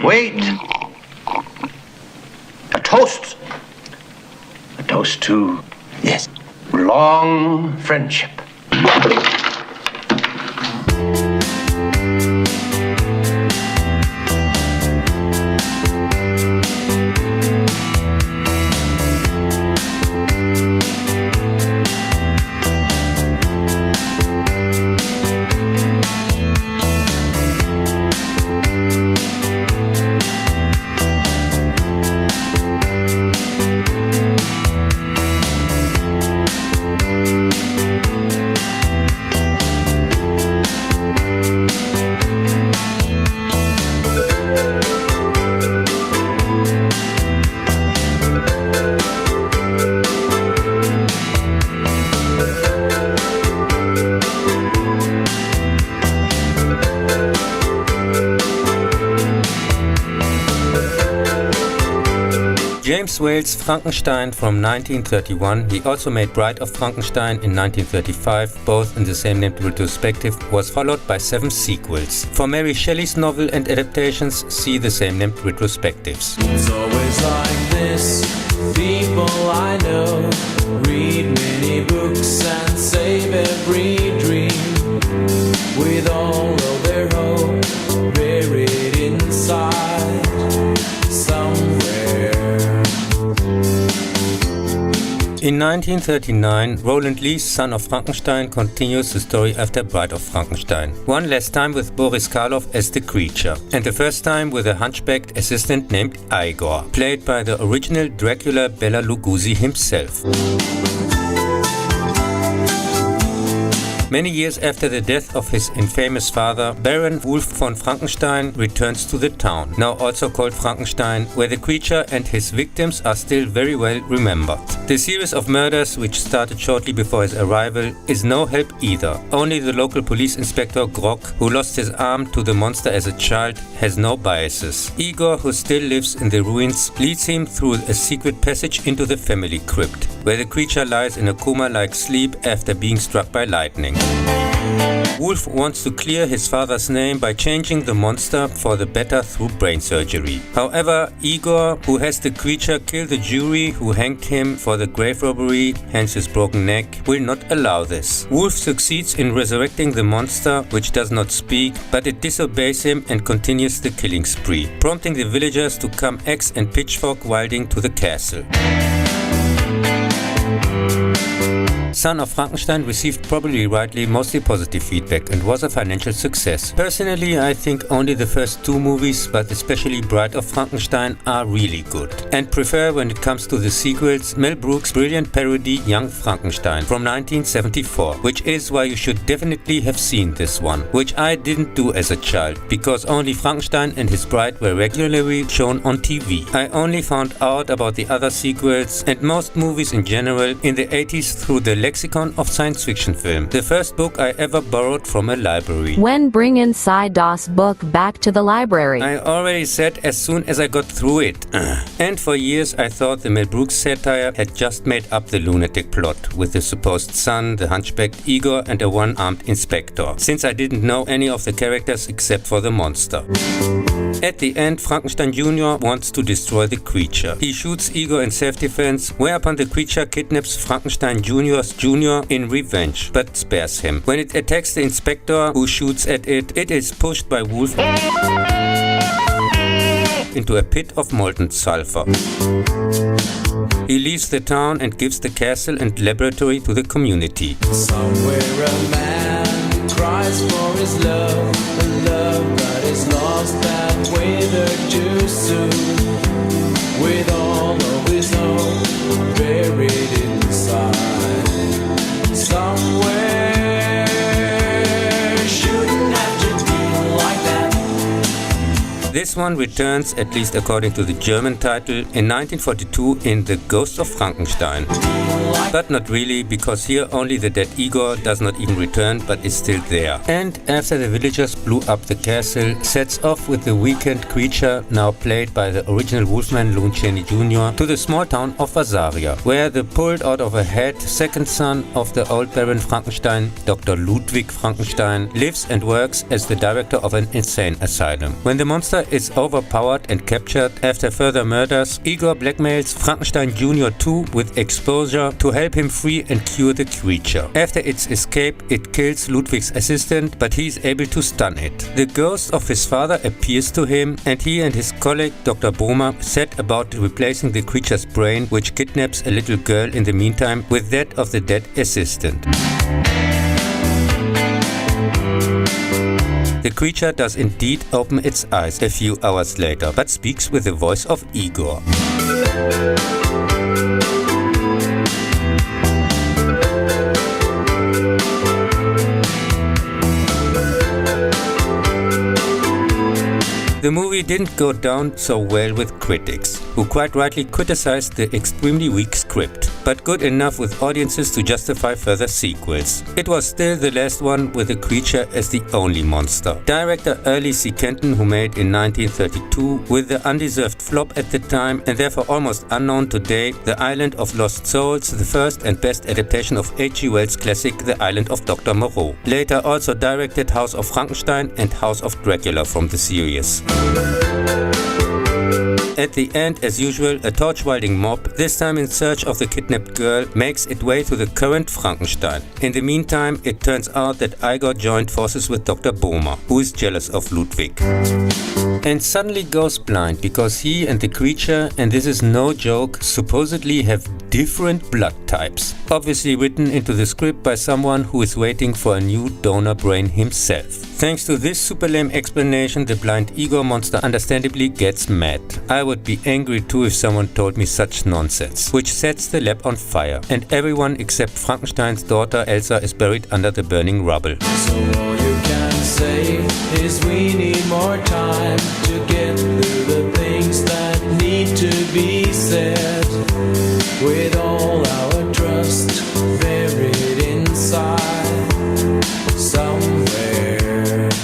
Wait. A toast. A toast to, yes, long friendship. James Whale's Frankenstein from 1931, he also made Bride of Frankenstein in 1935, both in the same named retrospective, was followed by 7 sequels. For Mary Shelley's novel and adaptations, see the same named retrospectives. It's always like this, people I know read many books and save every dream, with all of their hope buried inside somewhere. In 1939, Roland Lee's Son of Frankenstein continues the story after Bride of Frankenstein. One last time with Boris Karloff as the creature, and the first time with a hunchbacked assistant named Igor, played by the original Dracula Bela Lugosi himself. Many years after the death of his infamous father, Baron Wolf von Frankenstein returns to the town, now also called Frankenstein, where the creature and his victims are still very well remembered. The series of murders, which started shortly before his arrival, is no help either. Only the local police inspector Grog, who lost his arm to the monster as a child, has no biases. Igor, who still lives in the ruins, leads him through a secret passage into the family crypt, where the creature lies in a coma-like sleep after being struck by lightning. Wolf wants to clear his father's name by changing the monster for the better through brain surgery. However, Igor, who has the creature kill the jury who hanged him for the grave robbery, hence his broken neck, will not allow this. Wolf succeeds in resurrecting the monster, which does not speak, but it disobeys him and continues the killing spree, prompting the villagers to come axe and pitchfork wielding to the castle. Son of Frankenstein received, probably rightly, mostly positive feedback and was a financial success. Personally, I think only the first 2 movies, but especially Bride of Frankenstein, are really good. And prefer, when it comes to the sequels, Mel Brooks' brilliant parody Young Frankenstein from 1974, which is why you should definitely have seen this one, which I didn't do as a child, because only Frankenstein and his bride were regularly shown on TV. I only found out about the other sequels and most movies in general in the 80s through the Lexicon of Science Fiction Film, the first book I ever borrowed from a library. When bring inside das book back to the library? I already said as soon as I got through it. And for years I thought the Mel Brooks satire had just made up the lunatic plot, with the supposed son, the hunchbacked Igor and a one-armed inspector, since I didn't know any of the characters except for the monster. At the end, Frankenstein Jr. wants to destroy the creature. He shoots Igor in self-defense, whereupon the creature kidnaps Frankenstein Jr.'s Jr. in revenge, but spares him. When it attacks the inspector, who shoots at it, it is pushed by Wolf into a pit of molten sulfur. He leaves the town and gives the castle and laboratory to the community. Somewhere a man cries for his love, a love that is lost and withered too soon, with all of his hope buried inside somewhere. Shouldn't have to deal like that. This one returns, at least according to the German title, in 1942 in The Ghost of Frankenstein. But not really, because here only the dead Igor does not even return, but is still there. And after the villagers blew up the castle, sets off with the weakened creature, now played by the original Wolfman Lon Chaney Jr., to the small town of Vasaria, where the pulled out of a head second son of the old Baron Frankenstein, Dr. Ludwig Frankenstein, lives and works as the director of an insane asylum. When the monster is overpowered and captured. After further murders, Igor blackmails Frankenstein Jr. too with exposure to help him free and cure the creature. After its escape, it kills Ludwig's assistant, but he is able to stun it. The ghost of his father appears to him, and he and his colleague Dr. Bohmer set about replacing the creature's brain, which kidnaps a little girl in the meantime, with that of the dead assistant. The creature does indeed open its eyes a few hours later, but speaks with the voice of Igor. The movie didn't go down so well with critics, who quite rightly criticized the extremely weak script, but good enough with audiences to justify further sequels. It was still the last one with the creature as the only monster. Director Early C. Kenton, who made in 1932, with the undeserved flop at the time and therefore almost unknown today, The Island of Lost Souls, the first and best adaptation of H.G. Wells' classic The Island of Dr. Moreau. Later also directed House of Frankenstein and House of Dracula from the series. At the end, as usual, a torch-wielding mob, this time in search of the kidnapped girl, makes its way to the current Frankenstein. In the meantime, it turns out that Igor joined forces with Dr. Bohmer, who is jealous of Ludwig. And suddenly goes blind because he and the creature, and this is no joke, supposedly have different blood types. Obviously written into the script by someone who is waiting for a new donor brain himself. Thanks to this super lame explanation, the blind Igor monster understandably gets mad. I would be angry too if someone told me such nonsense, which sets the lab on fire, and everyone except Frankenstein's daughter Elsa is buried under the burning rubble. So all you can say is we need more time to get through the things that need to be said, with all our trust buried inside somewhere.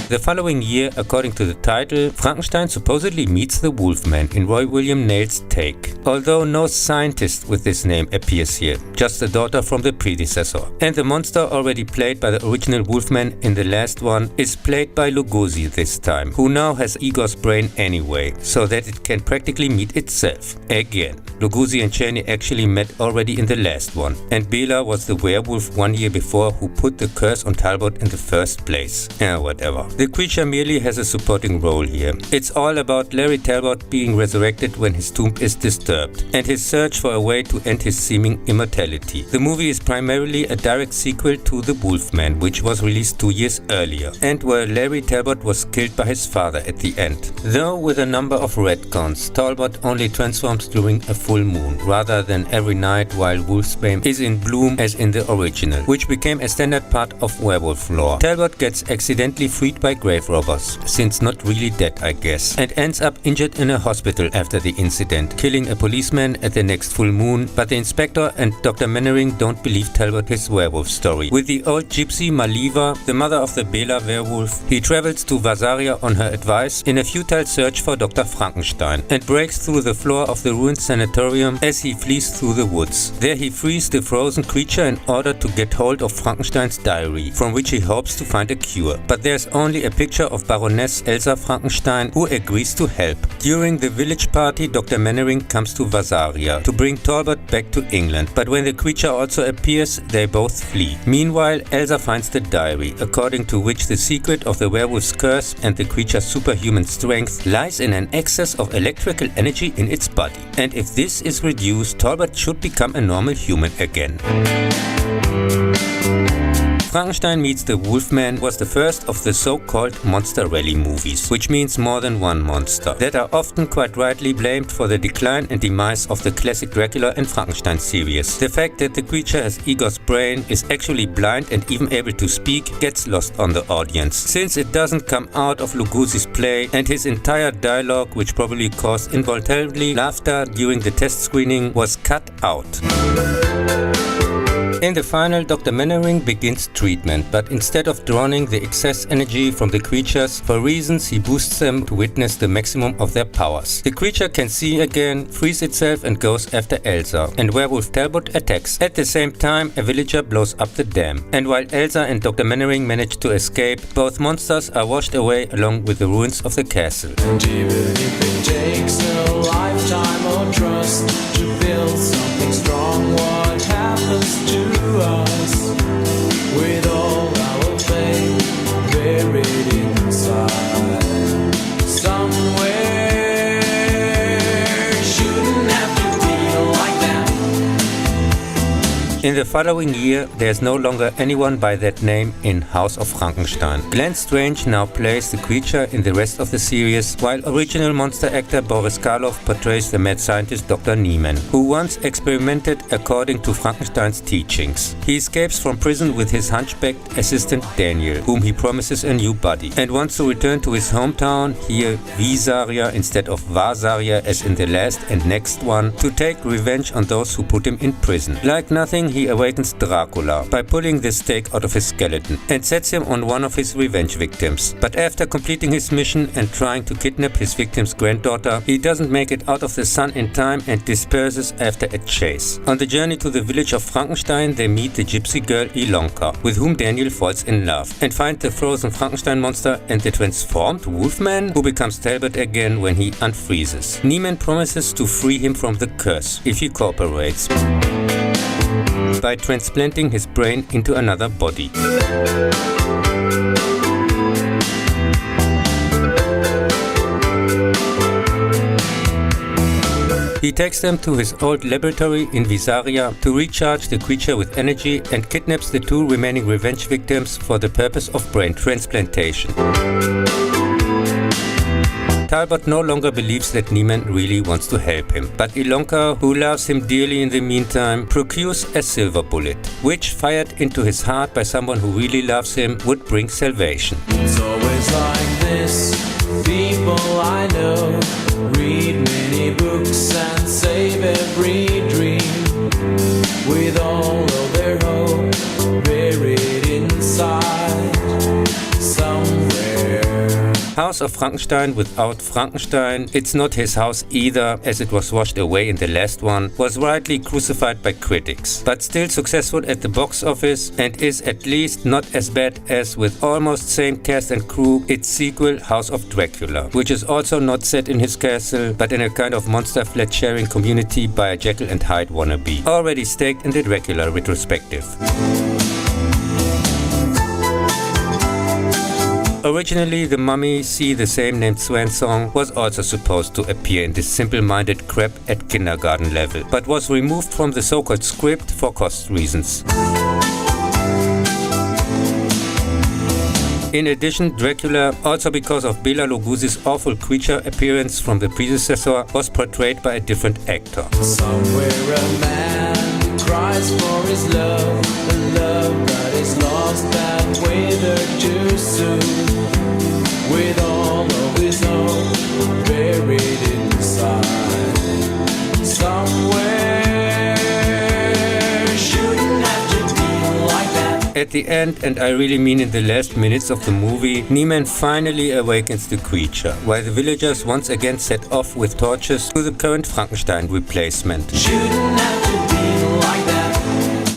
The following year, according to the title, Frankenstein supposedly meets the Wolfman in Roy William Nale's take, although no scientist with this name appears here, just a daughter from the predecessor. And the monster already played by the original Wolfman in the last one is played by Lugosi this time, who now has Igor's brain anyway, so that it can practically meet itself. Again, Lugosi and Chaney actually met already in the last one, and Bela was the werewolf 1 year before who put the curse on Talbot in the first place. Whatever. The creature merely has a supporting role here. It's all about Larry Talbot being resurrected when his tomb is disturbed, and his search for a way to end his seeming immortality. The movie is primarily a direct sequel to The Wolfman, which was released 2 years earlier, and where Larry Talbot was killed by his father at the end. Though with a number of retcons, Talbot only transforms during a full moon, rather than every night while Wolfsbane is in bloom as in the original, which became a standard part of werewolf lore. Talbot gets accidentally freed by grave robbers, since not really dead I guess, and ends up injured in a hospital after the incident, killing a policeman at the next full moon, but the inspector and Dr. Mannering don't believe Talbot his werewolf story. With the old gypsy Maliva, the mother of the Bela werewolf, he travels to Vasaria on her advice in a futile search for Dr. Frankenstein, and breaks through the floor of the ruined sanatorium as he flees through the woods. There he frees the frozen creature in order to get hold of Frankenstein's diary, from which he hopes to find a cure. But there's only a picture of Baroness Elsa Frankenstein, who agrees to help. During the village party, Dr. Mannering comes to Vasaria to bring Talbot back to England, but when the creature also appears, they both flee. Meanwhile, Elsa finds the diary, according to which the secret of the werewolf's curse and the creature's superhuman strength lies in an excess of electrical energy in its body. And if this is reduced, Talbot should become a normal human again. Frankenstein Meets the Wolfman was the first of the so-called Monster Rally movies, which means more than one monster, that are often quite rightly blamed for the decline and demise of the classic Dracula and Frankenstein series. The fact that the creature has Igor's brain, is actually blind and even able to speak, gets lost on the audience, since it doesn't come out of Lugosi's play, and his entire dialogue, which probably caused involuntarily laughter during the test screening, was cut out. In the final, Dr. Mannering begins treatment, but instead of drowning the excess energy from the creatures, for reasons he boosts them to witness the maximum of their powers. The creature can see again, frees itself and goes after Elsa, and Werewolf Talbot attacks. At the same time, a villager blows up the dam. And while Elsa and Dr. Mannering manage to escape, both monsters are washed away along with the ruins of the castle. And even if it takes a lifetime of trust to build something strong, what happens to us with all our faith buried inside? Somewhere shouldn't have to feel like that. In the following year, there's no longer anyone by that name in House of Frankenstein. Glenn Strange now plays the creature in the rest of the series, while original monster actor Boris Karloff portrays the mad scientist Dr. Niemann, who once experimented according to Frankenstein's teachings. He escapes from prison with his hunchbacked assistant Daniel, whom he promises a new body, and wants to return to his hometown, here Visaria instead of Vasaria as in the last and next one, to take revenge on those who put him in prison. Like nothing, he awakens Dracula by pulling the stake out of his skeleton and sets him on one of his revenge victims. But after completing his mission and trying to kidnap his victim's granddaughter, he doesn't make it out of the sun in time and disperses after a chase. On the journey to the village of Frankenstein, they meet the gypsy girl Ilonka, with whom Daniel falls in love, and find the frozen Frankenstein monster and the transformed Wolfman, who becomes Talbot again when he unfreezes. Niemann promises to free him from the curse if he cooperates by transplanting his brain into another body. He takes them to his old laboratory in Visaria to recharge the creature with energy and kidnaps the two remaining revenge victims for the purpose of brain transplantation. Talbot no longer believes that Niemann really wants to help him, but Ilonka, who loves him dearly in the meantime, procures a silver bullet, which, fired into his heart by someone who really loves him, would bring salvation. It's always like this. People I know read many books and save every dream, with all of their hope buried inside somewhere. House of Frankenstein without Frankenstein, it's not his house either, as it was washed away in the last one, was rightly crucified by critics, but still successful at the box office and is at least not as bad as, with almost same cast and crew, its sequel House of Dracula, which is also not set in his castle, but in a kind of monster flat-sharing community by a Jekyll and Hyde wannabe, already staked in the Dracula retrospective. Originally, the Mummy, See the Same Named Swan song was also supposed to appear in this simple-minded crap at kindergarten level, but was removed from the so-called script for cost reasons. In addition, Dracula, also because of Bela Lugosi's awful creature appearance from the predecessor, was portrayed by a different actor. Somewhere a man cries for his love, the love that is lost that withered too soon, with all of his hope buried inside somewhere. Shouldn't have to feel like that. At the end, and I really mean in the last minutes of the movie, Niemann finally awakens the creature, while the villagers once again set off with torches to the current Frankenstein replacement. Shouldn't have to feel like that.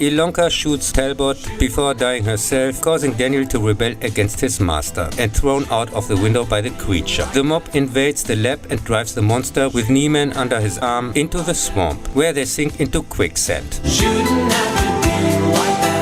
Ilonka shoots Talbot before dying herself, causing Daniel to rebel against his master, and thrown out of the window by the creature. The mob invades the lab and drives the monster, with Niemann under his arm, into the swamp, where they sink into quicksand. Shouldn't have to feel like that.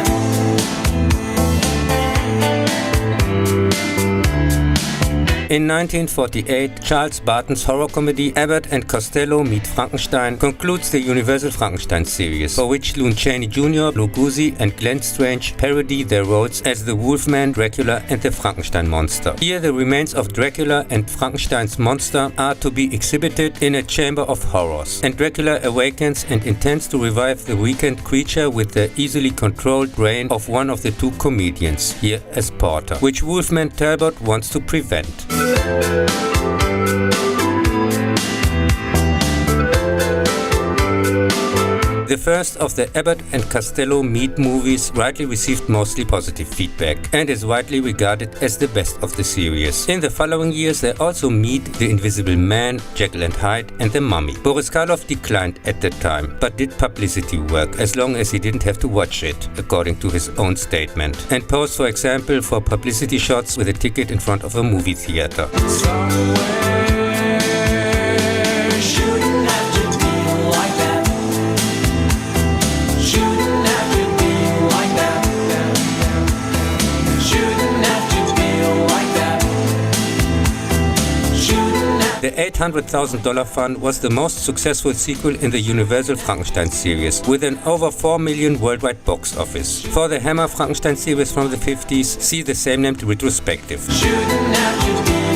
In 1948, Charles Barton's horror comedy Abbott and Costello Meet Frankenstein concludes the Universal Frankenstein series, for which Lon Chaney Jr., Lugosi and Glenn Strange parody their roles as the Wolfman, Dracula and the Frankenstein monster. Here the remains of Dracula and Frankenstein's monster are to be exhibited in a chamber of horrors, and Dracula awakens and intends to revive the weakened creature with the easily controlled brain of one of the two comedians, here as Porter, which Wolfman Talbot wants to prevent. The The first of the Abbott and Costello Mead movies rightly received mostly positive feedback and is widely regarded as the best of the series. In the following years they also meet The Invisible Man, Jekyll and Hyde and The Mummy. Boris Karloff declined at that time, but did publicity work as long as he didn't have to watch it, according to his own statement, and posed, for example, for publicity shots with a ticket in front of a movie theater. The $800,000 fund was the most successful sequel in the Universal Frankenstein series, with an over 4 million worldwide box office. For the Hammer Frankenstein series from the 50s, see the same named retrospective. Shouldn't have to be